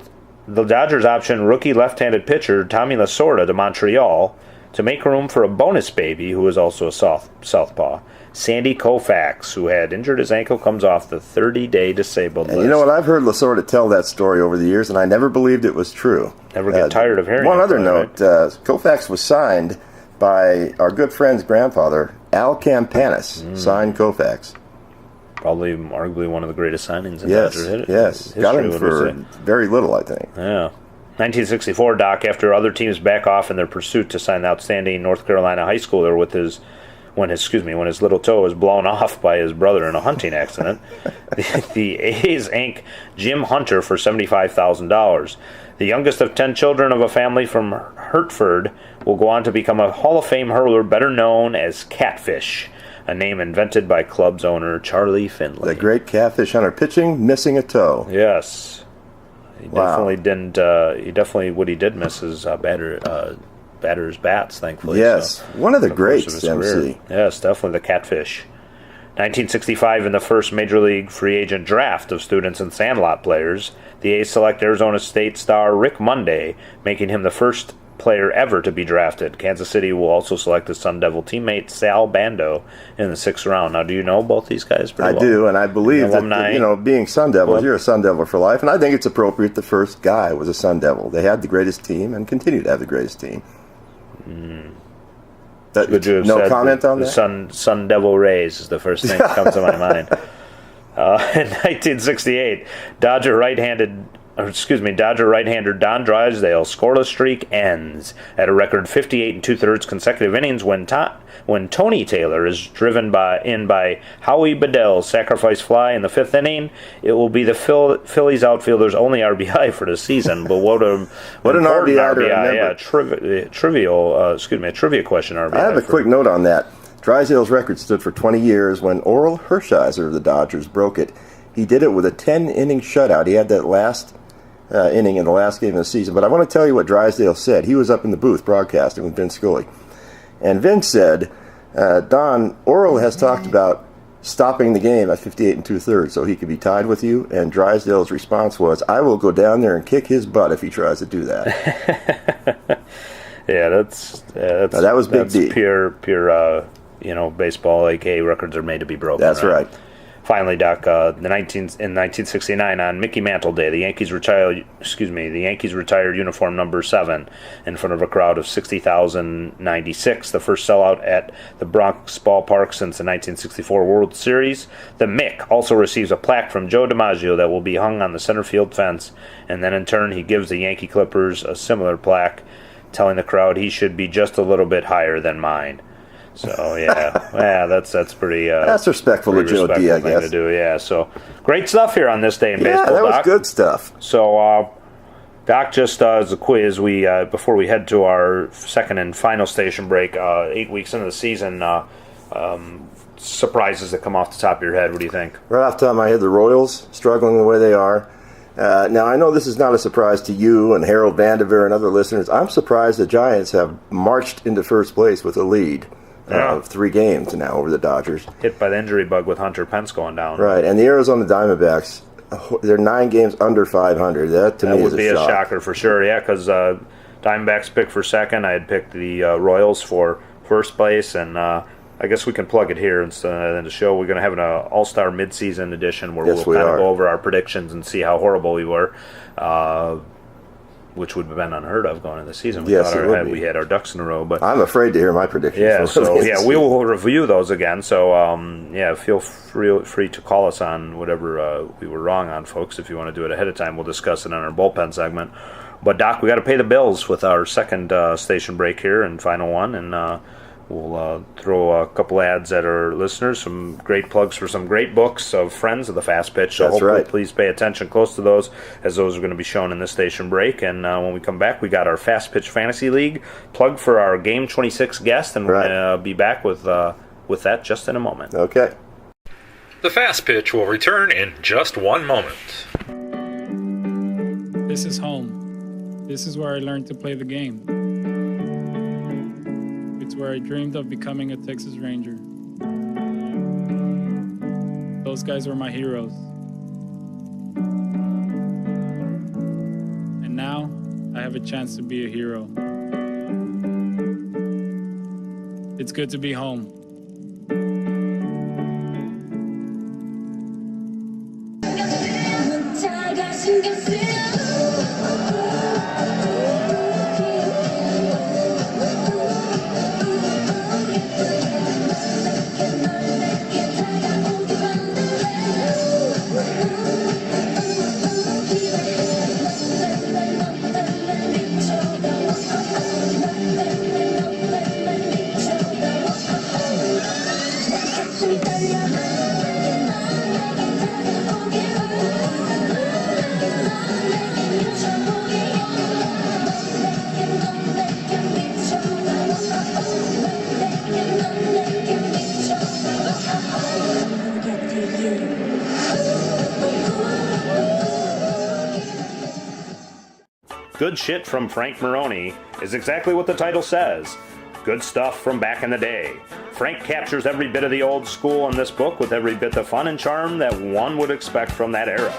the Dodgers optioned rookie left-handed pitcher Tommy Lasorda to Montreal to make room for a bonus baby who was also a southpaw. Sandy Koufax, who had injured his ankle, comes off the 30-day disabled list. You know what? I've heard Lasorda tell that story over the years, and I never believed it was true. Never get tired of hearing it. One other note, Koufax was signed by our good friend's grandfather, Al Campanis, signed Koufax. Probably, arguably, one of the greatest signings in Yes, Dodger yes. Got him for very little, I think. Yeah. 1964, Doc, after other teams back off in their pursuit to sign the outstanding North Carolina high schooler when his little toe was blown off by his brother in a hunting accident, the A's inked Jim Hunter for $75,000. The youngest of 10 children of a family from Hertford will go on to become a Hall of Fame hurler better known as Catfish, a name invented by club's owner Charlie Finley. The great Catfish Hunter, pitching, missing a toe. Yes. He definitely didn't. What he did miss is batter's bats, thankfully. Yes, so, one of the greats, MC. Yes, definitely the Catfish. 1965, in the first Major League free agent draft of students and Sandlot players, the A's select Arizona State star Rick Monday, making him the first player ever to be drafted. Kansas City will also select his Sun Devil teammate Sal Bando in the 6th round. Now, do you know both these guys pretty well? I do, and I believe Alumni. that, being Sun Devils, Yep. you're a Sun Devil for life, and I think it's appropriate the first guy was a Sun Devil. They had the greatest team and continue to have the greatest team. Would you have No said comment on the that? Sun Devil Rays is the first thing that comes to my mind. In 1968, Dodger right-hander Don Drysdale scoreless streak ends at a record 58 2/3 consecutive innings when Tony Taylor is driven by Howie Bedell's sacrifice fly in the 5th inning. It will be the Phillies outfielder's only RBI for the season. But what an RBI to remember. Yeah, a trivia question RBI. I have a quick note on that. Drysdale's record stood for 20 years. When Oral Hershiser of the Dodgers broke it, he did it with a 10-inning shutout. He had that last inning in the last game of the season. But I want to tell you what Drysdale said. He was up in the booth broadcasting with Vince Scully. And Vince said, Don, Oral has talked about stopping the game at 58 2/3 so he could be tied with you. And Drysdale's response was, I will go down there and kick his butt if he tries to do that. Yeah, that's that was Big D. Pure baseball. Like, hey, records are made to be broken. That's right. Finally, Doc, in 1969 on Mickey Mantle Day, the Yankees retired uniform number 7 in front of a crowd of 60,096, the first sellout at the Bronx ballpark since the 1964 World Series. The Mick also receives a plaque from Joe DiMaggio that will be hung on the center field fence, and then in turn he gives the Yankee Clippers a similar plaque, telling the crowd he should be just a little bit higher than mine. So yeah, that's pretty. That's respectful to Joe D, I guess. To do, yeah. So great stuff here on this day in baseball. Yeah, that was Doc. good stuff. So, Doc, just as a quiz, we before we head to our second and final station break, 8 weeks into the season, surprises that come off the top of your head. What do you think? Right off the top of my head, the Royals struggling the way they are. Now, I know this is not a surprise to you and Harold Vandever and other listeners. I'm surprised the Giants have marched into first place with a lead. Of 3 games now over the Dodgers. Hit by the injury bug with Hunter Pence going down. Right, and the Arizona Diamondbacks, they're 9 games under 500. That to me would is be a a shock. shocker for sure. Yeah, because Diamondbacks picked for second. I had picked the Royals for first place, and I guess we can plug it here instead of the show. We're going to have an all-star mid-season edition where we'll kind of go over our predictions and see how horrible we were. Which would have been unheard of going into the season. We thought we had our ducks in a row, but I'm afraid to hear my predictions. Yeah, we will review those again. So feel free to call us on whatever we were wrong on, folks. If you want to do it ahead of time, we'll discuss it on our bullpen segment. But Doc, we got to pay the bills with our second station break here and final one, and we'll throw a couple ads at our listeners, some great plugs for some great books of friends of the Fast Pitch. So That's hopefully right. Please pay attention close to those, as those are going to be shown in this station break. And when we come back, we got our Fast Pitch Fantasy League plug for our Game 26 guest, and we're going to be back with that just in a moment. Okay. The Fast Pitch will return in just one moment. This is home. This is where I learned to play the game. It's where I dreamed of becoming a Texas Ranger. Those guys were my heroes. And now, I have a chance to be a hero. It's good to be home. Good shit from Frank Maroney is exactly what the title says. good stuff from back in the day. Frank captures every bit of the old school in this book with every bit of fun and charm that one would expect from that era.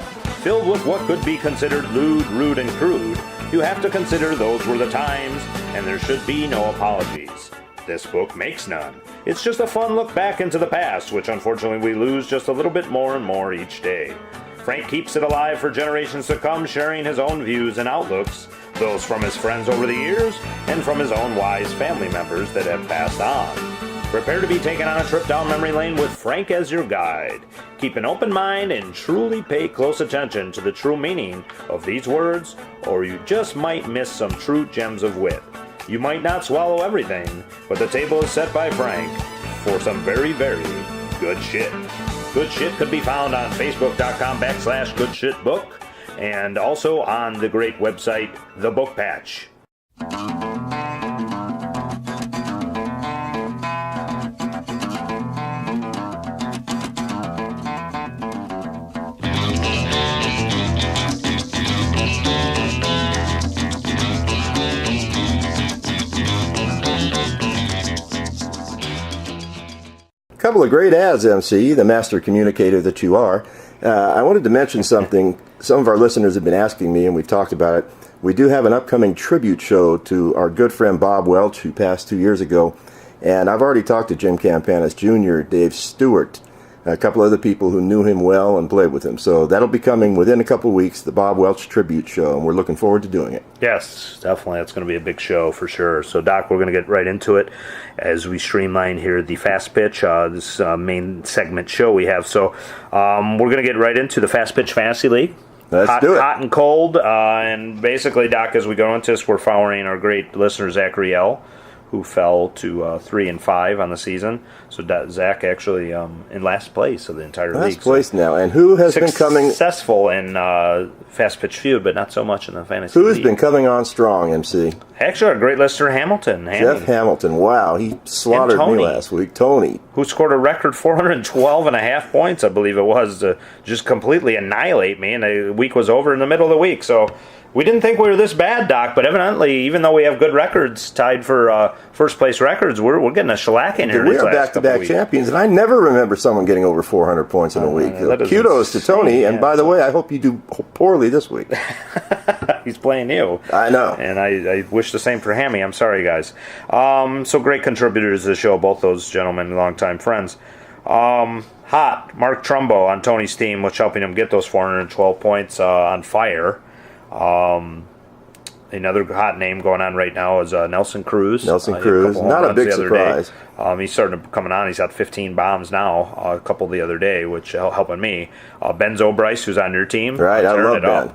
Filled with what could be considered lewd, rude, and crude, you have to consider those were the times, and there should be no apologies. This book makes none. It's just a fun look back into the past, which unfortunately we lose just a little bit more and more each day. Frank keeps it alive for generations to come, sharing his own views and outlooks, those from his friends over the years, and from his own wise family members that have passed on. Prepare to be taken on a trip down memory lane with Frank as your guide. Keep an open mind and truly pay close attention to the true meaning of these words, or you just might miss some true gems of wit. You might not swallow everything, but the table is set by Frank for some very, very good shit. Good Shit could be found on Facebook.com/GoodShitBook and also on the great website, The Book Patch. Couple of great ads, MC, the master communicator that you are. I wanted to mention something. Some of our listeners have been asking me, and we've talked about it. We do have an upcoming tribute show to our good friend Bob Welch, who passed 2 years ago. And I've already talked to Jim Campanis Jr., Dave Stewart, a couple other people who knew him well and played with him. So that'll be coming within a couple of weeks, the Bob Welch tribute show, and we're looking forward to doing it. Yes, definitely. It's going to be a big show for sure. So, Doc, we're going to get right into it as we streamline here the Fast Pitch, this main segment show we have. So we're going to get right into the Fast Pitch Fantasy League. Let's do it. Hot and cold. And basically, Doc, as we go into this, we're following our great listener, Zachary L., who fell to 3-5 on the season. So Zach actually in last place of the entire league. Last place now. And who has been coming... Successful in Fast Pitch Feud, but not so much in the fantasy Who has league. been coming on strong, MC? Actually, our great listener, Hamilton. Jeff Hamilton. Wow, he slaughtered me last week. Tony. Who scored a record 412.5 points, I believe it was, to just completely annihilate me. And the week was over in the middle of the week. So we didn't think we were this bad, Doc, but evidently, even though we have good records tied for first place records, we're getting a shellacking here. We are back-to-back champions, and I never remember someone getting over 400 points in a week. Kudos to Tony, and by the way, I hope you do poorly this week. He's playing you. I know. And I wish the same for Hammy. I'm sorry, guys. So great contributors to the show, both those gentlemen, longtime friends. Hot, Mark Trumbo on Tony's team, which helping him get those 412 points on fire. Another hot name going on right now is Nelson Cruz. Nelson Cruz, not a big surprise. He's starting to coming on. He's got 15 bombs now, a couple the other day, which helping me. Ben Zobrist, who's on your team. Right, I love Ben.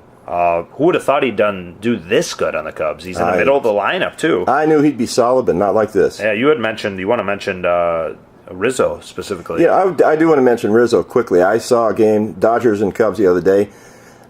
Who would have thought he'd do this good on the Cubs? He's in the middle of the lineup, too. I knew he'd be solid, but not like this. Yeah, you want to mention Rizzo specifically. Yeah, I do want to mention Rizzo quickly. I saw a game, Dodgers and Cubs the other day.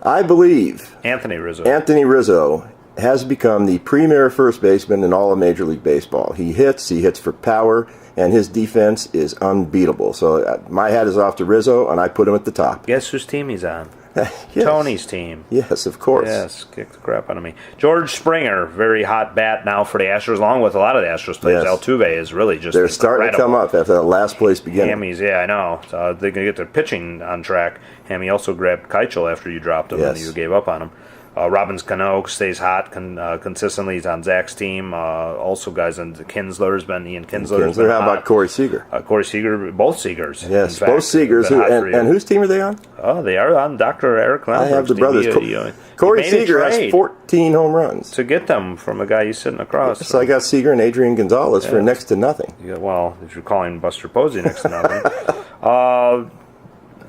I believe Anthony Rizzo has become the premier first baseman in all of Major League Baseball. He hits for power, and his defense is unbeatable. So my hat is off to Rizzo, and I put him at the top. Guess whose team he's on? Yes. Tony's team. Yes, of course. Yes, kick the crap out of me. George Springer, very hot bat now for the Astros, along with a lot of the Astros players. Yes. Altuve is really just They're starting to come up after that last place beginning. Hammy's, yeah, I know. So they're going to get their pitching on track. Hammy also grabbed Keuchel after you dropped him and you gave up on him. Robbins Cano stays hot consistently. He's on Zach's team. Also, guys, and Kinsler's been Ian Kinsler. How about Corey Seager? Corey Seager, both Seagers. Yes, both Seagers. And whose team are they on? Oh, they are on Dr. Eric Lambert's I have the brothers. Corey Seager has 14 home runs. To get them from a guy he's sitting across. So I got Seager and Adrian Gonzalez for next to nothing. Yeah, well, if you're calling Buster Posey next to nothing.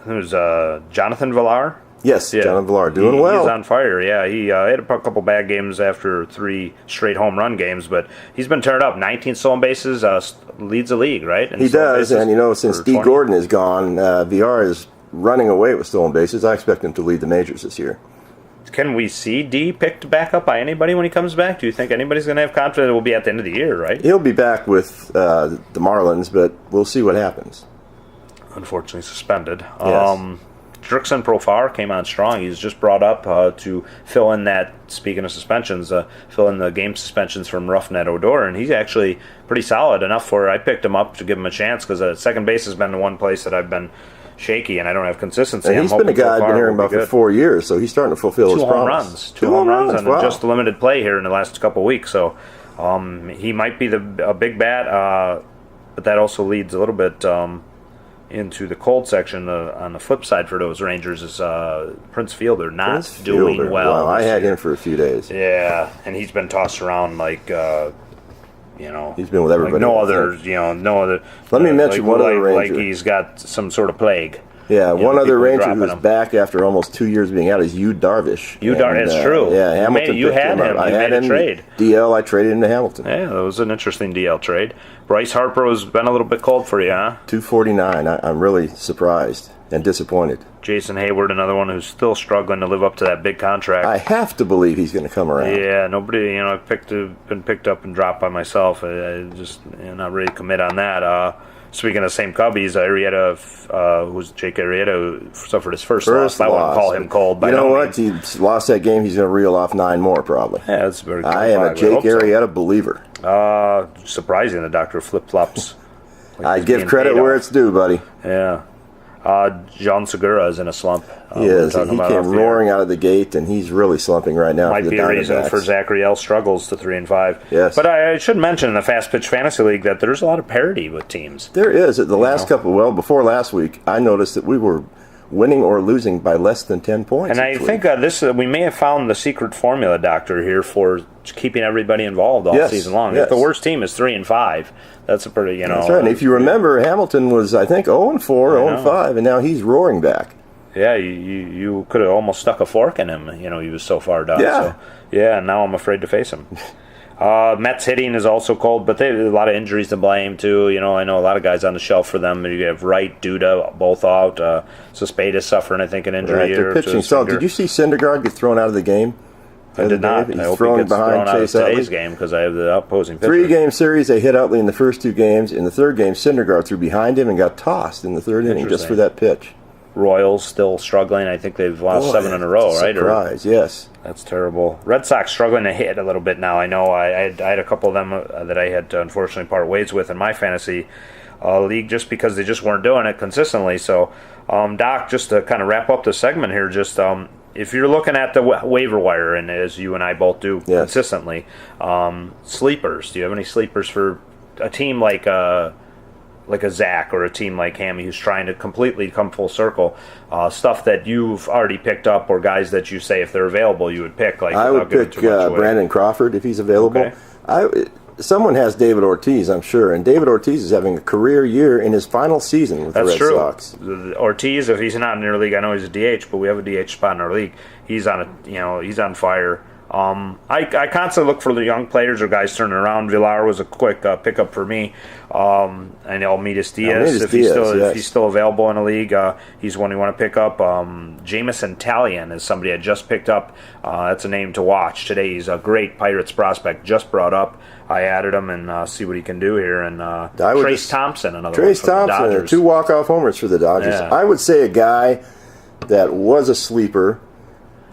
There's Jonathan Villar. Yes, Jonathan Villar doing well. He's on fire, yeah. He had a couple bad games after 3 straight home run games, but he's been turned up. 19 stolen bases, leads the league, right? He does, and since Dee Gordon is gone, Villar is running away with stolen bases. I expect him to lead the majors this year. Can we see D picked back up by anybody when he comes back? Do you think anybody's going to have confidence it will be at the end of the year, right? He'll be back with the Marlins, but we'll see what happens. Unfortunately suspended. Yes. Drixon Profar came on strong. He's just brought up to fill in that, speaking of suspensions, fill in the game suspensions from Roughnet Odor, and he's actually pretty solid enough for I picked him up to give him a chance because second base has been the one place that I've been shaky and I don't have consistency. And he's been a guy I've been hearing about for 4 years, so he's starting to fulfill his promise. Two home runs, and wow. just limited play here in the last couple of weeks. So he might be a big bat, but that also leads a little bit into the cold section. On the flip side for those Rangers is Prince Fielder doing well. Wow, I had him for a few days. Yeah, and he's been tossed around like he's been with everybody. Like no other. Let me mention one other Ranger. Like he's got some sort of plague. Yeah, one other Ranger who's him. back after almost 2 years being out is Yu It's Darvish. true. Yeah, Hamilton. You had him. I had him. Trade. DL. I traded him to Hamilton. Yeah, that was an interesting DL trade. Bryce Harper has been a little bit cold for you, huh? 249. I'm really surprised and disappointed. Jason Hayward, another one who's still struggling to live up to that big contract. I have to believe he's going to come around. Yeah, nobody, I've been picked up and dropped by myself. I just not ready to commit on that. Speaking of same Cubbies, Arrieta, who's Jake Arrieta, who suffered his first loss. I wouldn't call him cold. You know what? He lost that game. He's going to reel off 9 more, probably. Yeah, that's very cool. I am a Jake Arrieta believer. Surprising the doctor flip-flops. I give credit where it's due, buddy. Yeah. John Segura is in a slump. He is. He came roaring out of the gate, and he's really slumping right now. Might be a reason for Zachary L. struggles to 3-5. Yes. But I should mention in the Fast Pitch Fantasy League that there's a lot of parity with teams. There is. At the last before last week, I noticed that we were winning or losing by less than 10 points. And I think we may have found the secret formula, Doctor, here for keeping everybody involved all season long. Yes. If the worst team is 3-5, that's a pretty, That's right. And if you remember, Hamilton was, I think, 0-4, 0-5, and now he's roaring back. Yeah, you could have almost stuck a fork in him. He was so far down. Yeah. So, yeah, and now I'm afraid to face him. Mets hitting is also cold, but they have a lot of injuries to blame, too. I know a lot of guys on the shelf for them. You have Wright, Duda, both out. Suspeda suffering, I think, an injury. Right, they're pitching. So, did you see Syndergaard get thrown out of the game? I did not. He's I hope thrown he gets behind thrown Chase out of today's Utley. game because I have the opposing pitcher. 3-game series, they hit Utley in the first 2 games. In the third game, Syndergaard threw behind him and got tossed in the third inning just for that pitch. Royals still struggling. I think they've lost 7 in a row, right? Surprise, yes. That's terrible. Red Sox struggling to hit a little bit now. I know I had a couple of them that I had to unfortunately part ways with in my fantasy league just because they just weren't doing it consistently. So, Doc, just to kind of wrap up the segment here, just if you're looking at the waiver wire, and as you and I both do consistently, sleepers. Do you have any sleepers for a team like a Zach or a team like Hammy who's trying to completely come full circle? Stuff that you've already picked up, or guys that you say if they're available you would pick. Like I would pick Brandon Crawford if he's available. Okay. Someone has David Ortiz, I'm sure, and David Ortiz is having a career year in his final season with the Red Sox. Ortiz, if he's not in your league, I know he's a DH, but we have a DH spot in our league. He's on fire. I constantly look for the young players or guys turning around. Villar was a quick pickup for me. And Almeida Diaz, if he's still available in a league, he's one you want to pick up. Jameson Taillon is somebody I just picked up. That's a name to watch today. He's a great Pirates prospect, just brought up. I added him and see what he can do here. And Trace Thompson, another one for the Dodgers. 2 walk-off homers for the Dodgers. Yeah. I would say a guy that was a sleeper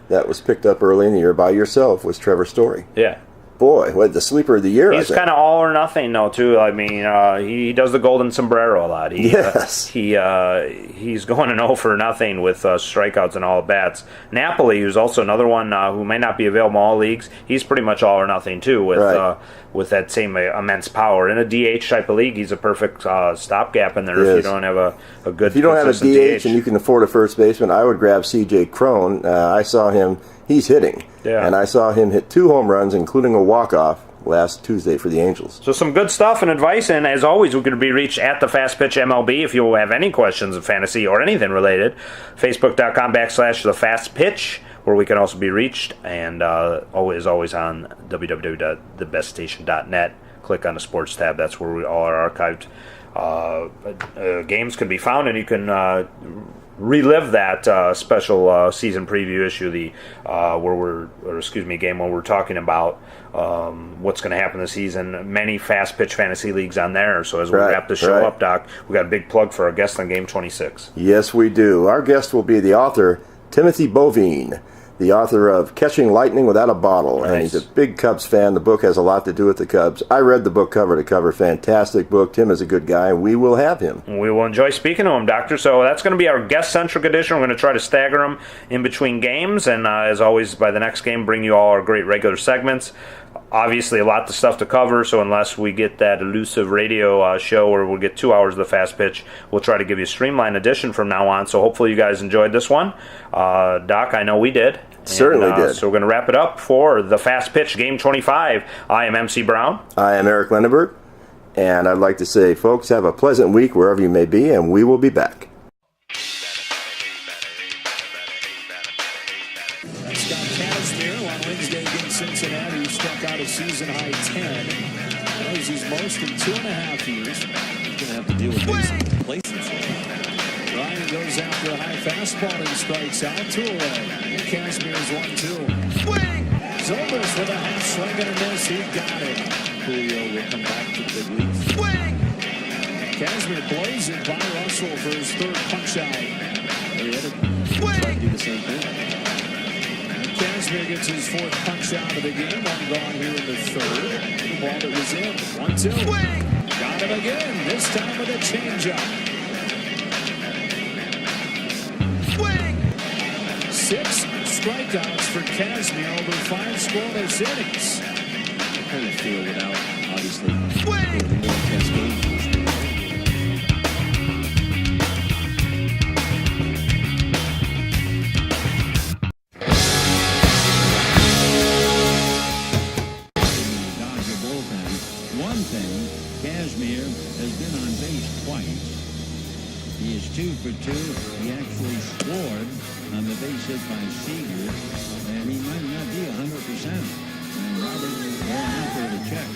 that was picked up early in the year by yourself was Trevor Story. Yeah. Boy, what the sleeper of the year. He's kind of all or nothing, though, too. I mean, he does the golden sombrero a lot. Yes. He's going 0 for nothing with strikeouts and all at bats. Napoli, who's also another one who may not be available in all leagues, he's pretty much all or nothing, too, with that same immense power. In a DH type of league, he's a perfect stopgap in there if you don't have a good. If you don't have a DH and you can afford a first baseman, I would grab C.J. Cron. I saw him. He's hitting. Yeah. And I saw him hit 2 home runs, including a walk-off, last Tuesday for the Angels. So some good stuff and advice, and as always, we can be reached at the Fast Pitch MLB if you have any questions of fantasy or anything related. Facebook.com/the Fast Pitch, where we can also be reached, and always on www.thebeststation.net. Click on the sports tab. That's where we all are archived. games can be found, and you can relive that special season preview issue, game where we're talking about what's going to happen this season. Many fast pitch fantasy leagues on there. So as we wrap the show up, Doc, we got a big plug for our guest on Game 26. Yes, we do. Our guest will be the author Timothy Bovine, the author of Catching Lightning Without a Bottle. Nice. And he's a big Cubs fan. The book has a lot to do with the Cubs. I read the book cover to cover. Fantastic book. Tim is a good guy, and we will have him. We will enjoy speaking to him, Doctor. So that's going to be our guest-centric edition. We're going to try to stagger them in between games, and as always, by the next game, bring you all our great regular segments. Obviously, a lot of stuff to cover, so unless we get that elusive radio show where we'll get 2 hours of the fast pitch, we'll try to give you a streamlined edition from now on. So hopefully you guys enjoyed this one. Doc, I know we did. Certainly did. So we're going to wrap it up for the Fast Pitch Game 25. I am MC Brown. I am Eric Lindenberg, and I'd like to say, folks, have a pleasant week wherever you may be, and we will be back. Scott Kazmir on Wednesday against Cincinnati, who struck out a season-high 10. That was his most in 2.5 years. He's going to have to deal with these complacency. Ryan goes after a high fastball and strikes out, 2 away. Kazmir's 1-2. Swing! Zobrist with a half swing and a miss. He got it. Julio will come back to the big leagues. Swing! Kazmir blows it by Russell for his 3rd punch out. He had to try to do the same thing. Kazmir gets his 4th punch out of the game. 1 gone here in the 3rd. The ball that was in. 1-2. Swing! Got him again. This time with a changeup. Swing! 6 strikeouts for Kazmir over 5 scoreless innings. How do you feel without, obviously, the more intense game? Dodger bullpen. One thing, Kazmir has been on base twice. He is 2 for 2. He actually scored on the base hit by Seager, and he might not be 100%. And Robert is going out there to check.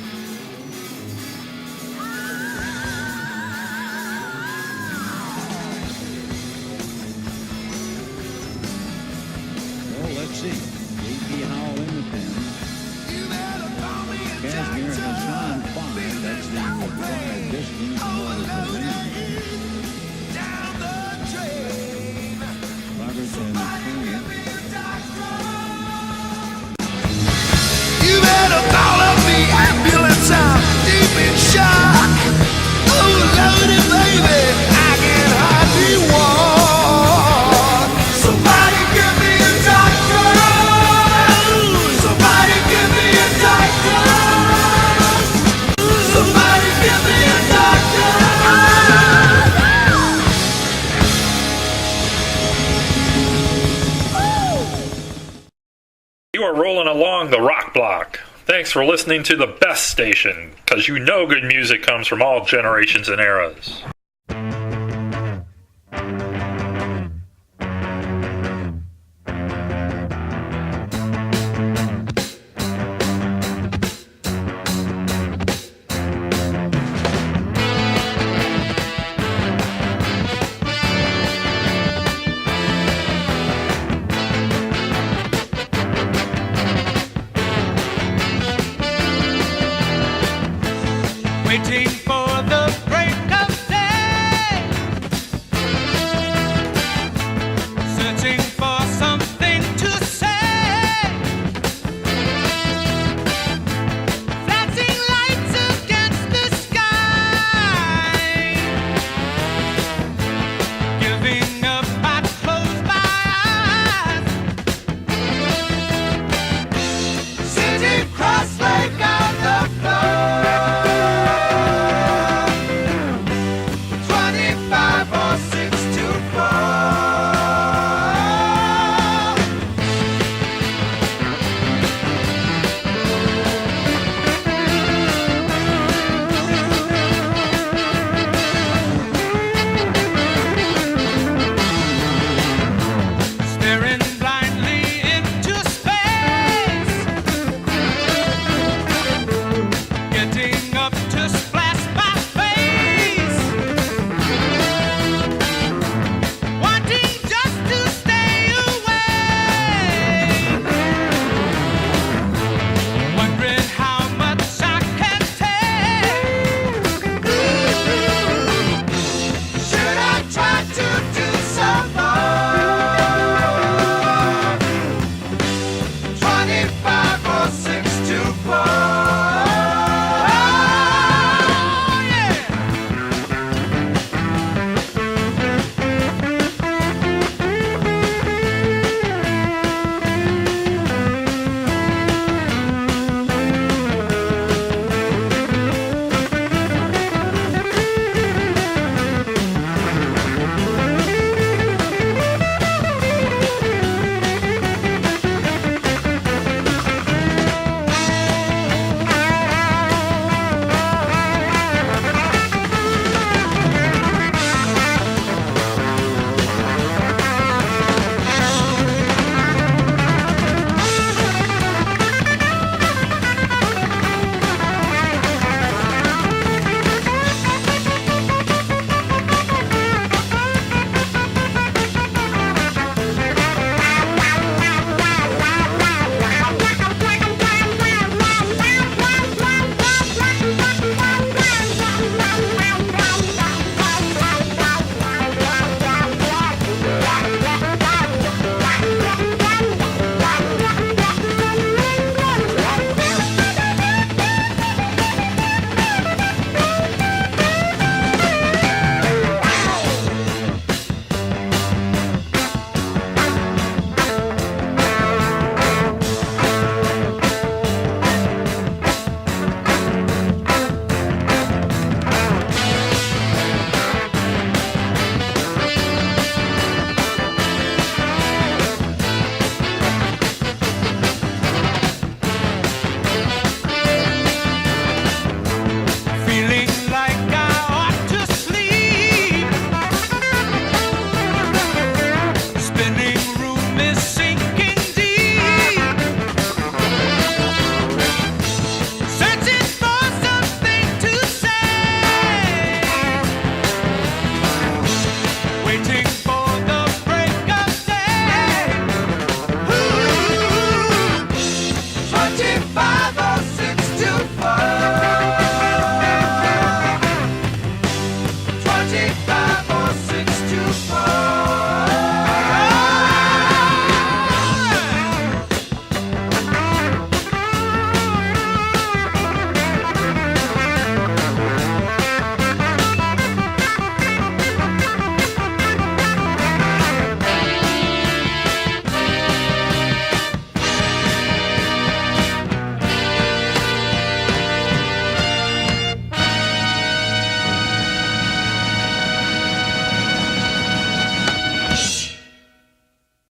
Well, let's see. J.P. Howell in the pen. Kazmir has gone 5. That's the required distance in order to win. Roberts and McClain. You better call up the ambulance, I'm deep in shock. Oh, Lordy, baby, I can hardly walk. Somebody give me a doctor. Somebody give me a doctor. Somebody give me a doctor. You are rolling along the rock block. Thanks for listening to the best station, because you know good music comes from all generations and eras.